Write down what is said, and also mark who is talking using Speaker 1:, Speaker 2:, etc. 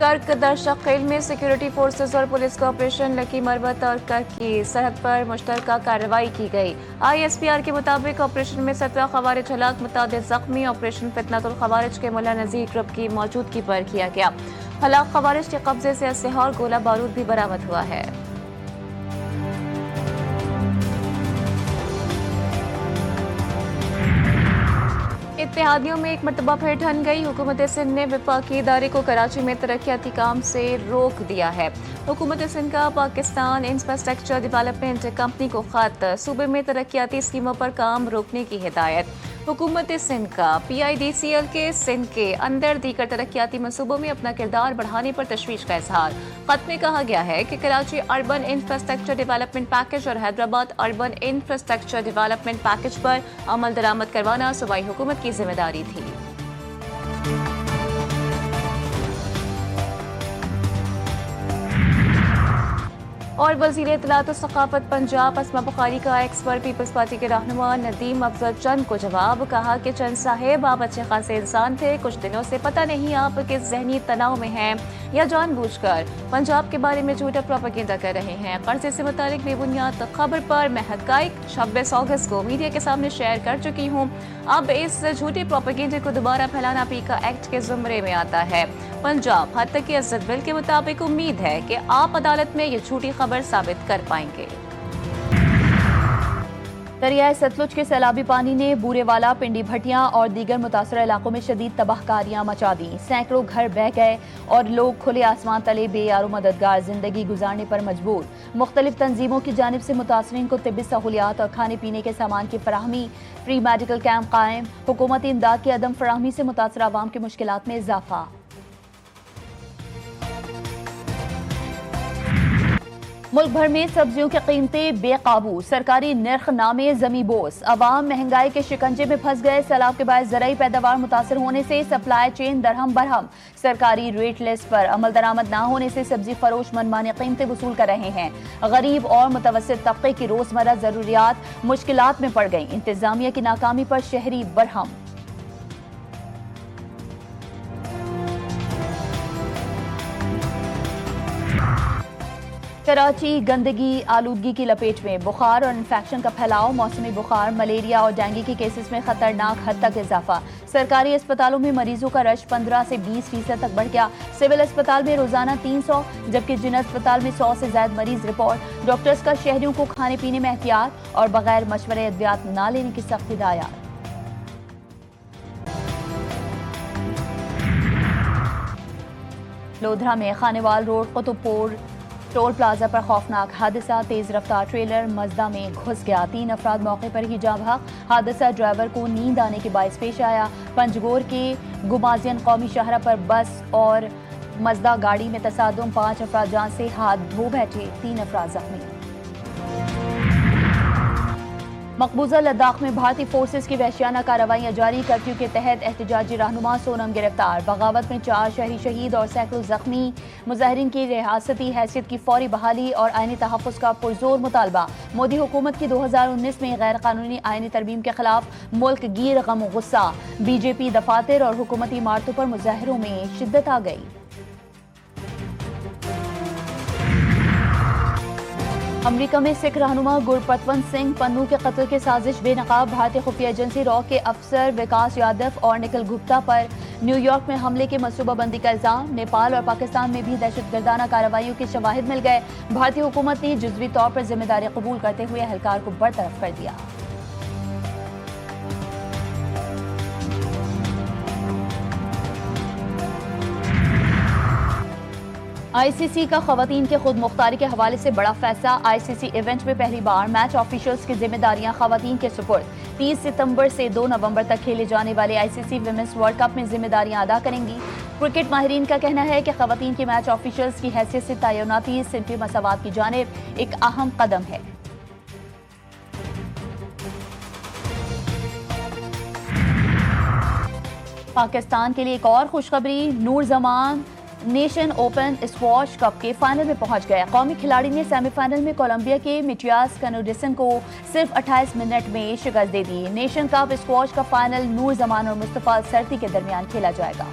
Speaker 1: कर्क दशकील में security forces और पुलिस का ऑपरेशन लकी मरबत और कर्क की सरहद पर मुश्तरका कार्रवाई की गई। ISPR के मुताबिक ऑपरेशन में 17 खवारिज हलाक, मुतादिद जख्मी। ऑपरेशन फितनतुल खवारिज के मुल्ला नज़ीर ग्रुप की मौजूदगी पर किया गया। हलाक खवारिज के कब्जे से असलहा और गोला बारूद भी बरामद हुआ है। इत्तेहादियों में एक मरतबा फिर ठन गई। हुकूमत सिंध ने वफाकी इदारे को कराची में तरक्याती काम से रोक दिया है। हुकूमत सिंध का पाकिस्तान इंफ्रास्ट्रक्चर डेवलपमेंट कंपनी को खत, सूबे में तरक्याती स्कीमों पर काम रोकने की हिदायत। हुकूमत सिंध का PIDCL के सिंध के अंदर दीगर तरक्याती मनसूबों में अपना किरदार बढ़ाने पर तशवीश का इजहार। खत में कहा गया है कि Karachi urban infrastructure development package और Hyderabad urban infrastructure development package पर अमल दरामद करवाना सूबाई हुकूमत की जिम्मेदारी थी। और वज़ीर इत्तलात और सकाफत पंजाब अस्मा बुखारी का एक्स पर पीपल्स पार्टी के रहनुमा नदीम अफजल चंद को जवाब। कहा कि चंद साहेब आप अच्छे खासे इंसान थे, कुछ दिनों से पता नहीं आप किस ज़हनी तनाव में हैं या जानबूझकर पंजाब के बारे में झूठा प्रोपेगेंडा कर रहे हैं। कर्जे से मुतालिक बेबुनियाद खबर पर मैं हक़ाइक़ 26 अगस्त को मीडिया के सामने शेयर कर चुकी हूँ। अब इस झूठे प्रोपेगेंडे को दोबारा फैलाना पीका एक्ट के ज़ुमरे में आता है। पंजाब हद तक इज़्ज़त बिल के मुताबिक उम्मीद है कि आप अदालत में ये झूठी खबर साबित कर पाएंगे। दरियाए सतलुज के सैलाबी पानी ने बूरेवाला, पिंडी भटिया और दीगर मुतासरा इलाकों में शदीद तबाहकारियां मचा दी। सैकड़ों घर बह गए और लोग खुले आसमान तले बेयारो मददगार जिंदगी गुजारने पर मजबूर। मुख्तलिफ तंजीमों की जानिब से मुतासरीन को तिब्बी सहूलियात और खाने पीने के सामान की फराहमी, फ्री मेडिकल कैंप कायम। हुकूमती इमदाद की अदम फराहमी से मुतासरा अवाम की मुश्किलात में इजाफा। मुल्क भर में सब्जियों की कीमतें बेकाबू, सरकारी नर्ख नामे जमी बोस। अवाम महंगाई के शिकंजे में फंस गए। सैलाब के बाद ज़राई पैदावार मुतासर होने से सप्लाई चेन दरहम बरहम। सरकारी रेट लिस्ट पर अमल दरामद ना होने से सब्जी फरोश मनमानी कीमतें वसूल कर रहे हैं। गरीब और मुतवस्सित तबके की रोजमर्रा जरूरियात मुश्किलात में पड़ गई। इंतजामिया की नाकामी पर शहरी बरहम। कराची गंदगी आलूदगी की लपेट में, बुखार और इन्फेक्शन का फैलाव। मौसमी बुखार, मलेरिया और डेंगू के केसेस में खतरनाक हद तक इजाफा। सरकारी अस्पतालों में मरीजों का रश 15 से 20% तक बढ़ गया। सिविल अस्पताल में रोजाना 300, जबकि जिन अस्पताल में 100 से ज्यादा मरीज रिपोर्ट। डॉक्टर्स का शहरियों को खाने पीने में एहतियात और बगैर मशवरे अद्वियात ना लेने की सख्त हिदायत। लोधरा में Khanewal road Qutubpur toll plaza पर खौफनाक हादसा। तेज रफ्तार ट्रेलर मजदा में घुस गया। 3 अफराद मौके पर ही जाँ बहक। हादसा ड्राइवर को नींद आने के बायस पेश आया। पंजगोर के गुमाजियन कौमी शाहरा पर बस और मजदा गाड़ी में तसादुम। 5 अफराद जान से हाथ धो बैठे, 3 अफराद जख्मी। मकबूजा लद्दाख में भारतीय फोर्सेस की वहशियाना कार्रवाइयां जारी। कर्फ्यू के तहत एहतजाजी रहनुमा सोनम गिरफ्तार। बगावत में 4 शहरी शहीद और सैकड़ों जख्मी। मुजाहिरीन की रियासती हैसियत की फौरी बहाली और आईनी तहफ़्फ़ुज़ का पुरजोर मुतालबा। मोदी हुकूमत की 2019 में गैर कानूनी आईनी तरमीम के खिलाफ मुल्क गिर गम गुस्सा। BJP दफातर और हुकूमती इमारतों पर मुजाहिरों में शिद्दत आ गई। अमरीका में सिख रहनुमा गुरपतवंत सिंह पन्नू के कत्ल की साजिश बेनकाब। भारतीय खुफिया एजेंसी रॉ के अफसर विकास यादव और निखिल गुप्ता पर न्यूयॉर्क में हमले की मनसूबाबंदी का इल्जाम। नेपाल और पाकिस्तान में भी दहशतगर्दाना कार्रवाइयों के शवाहिद मिल गए। भारतीय हुकूमत ने जुज़वी तौर पर जिम्मेदारी कबूल करते हुए एहलकार को बरतरफ कर दिया। ICC का खवातीन के खुद मुख्तारी के हवाले से बड़ा फैसला। ICC इवेंट में पहली बार मैच ऑफिशियल्स की जिम्मेदारियां खवातीन के सुपुर्द। 30 सितंबर से 2 नवंबर तक खेले जाने वाले ICC विमेंस वर्ल्ड कप में जिम्मेदारियां अदा करेंगी। क्रिकेट माहिरीन का कहना है कि खवातीन की मैच ऑफिशियल्स की हैसियत से तैनाती सिनफी मसावात की जानिब एक अहम कदम है। पाकिस्तान के लिए एक और खुशखबरी। Noor Zaman nation open squash cup के फाइनल में पहुंच गया। कौमी खिलाड़ी ने सेमीफाइनल में कोलंबिया के मिटियास कनोडिसन को सिर्फ 28 मिनट में शिकस्त दे दी। नेशन कप स्क्वॉश का फाइनल नूर जमान और मुस्तफा सरती के दरमियान खेला जाएगा।